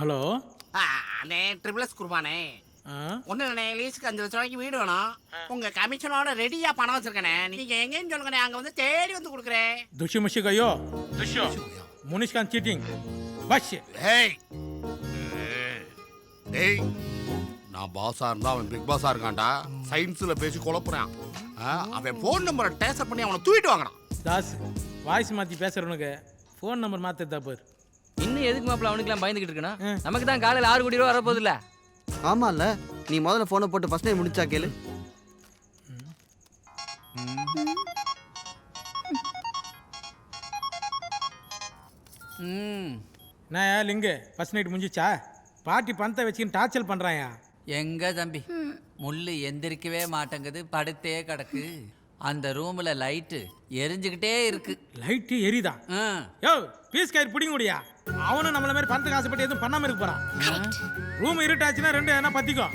Hello அண்ணே triple S குருபானே ஒன்றும் இல்லைண்ணே லீஸுக்கு 5 லட்ச ரூபாய்க்கு வீடு வேணும் உங்கள் கமிஷனோட ரெடியாக பணம் வச்சிருக்கேண்ணே நீங்கள் எங்கேன்னு சொல்லுங்கண்ணே அங்கே வந்து தேடி வந்து கொடுக்குறேன் दुष्य मुशी गयो दुष्य मुनिश खान चीटिंग बस ஏய் ஏய் நான் பாஸாக இருந்தால் அவன் பிக் பாஸாக இருக்கான்டா சயின்ஸில் பேசி குழப்புறான் அவன் ஃபோன் நம்பரை டேசர் பண்ணி அவனை தூக்கிட்டு வாங்கணும் दास வாய்ஸ் மாற்றி பேசுகிறவனுக்கு ஃபோன் நம்பர் மாற்ற தப்பு இன்னும் எதுக்கு மாப்பிள்ள அவனுக்குலாம் பயந்துகிட்டு இருக்கணும் நமக்கு தான் காலையில் 6 கோடி ரூபா வரப்போகுது இல்லை ஆமாம்ல நீ முதல்ல ஃபோனை போட்டு ஃபர்ஸ்ட் டைம் முடிச்சா கேளு நான் லிங்கு ஃபர்ஸ்ட் நைட் முடிஞ்சிச்சா பாட்டி பணத்தை வச்சுக்கின்னு டார்ச்சல் பண்ணுறாயா எங்க தம்பி முள்ளு எந்திரிக்கவே மாட்டேங்குது படுத்தே கிடக்கு அந்த ரூம்ல லைட்டு எரிஞ்சுக்கிட்டே இருக்கு லைட்டு எரிதான் ஆ. யோ பீஸ் கயிறு பிடிங்க முடியா அவனும் நம்மள மாதிரி பணத்துக்கு ஆசைப்பட்டு எதுவும் பண்ணாமல் இருக்க போகிறான் ரூம் இருட்டாச்சுன்னா 2 எதனா பற்றிக்கும்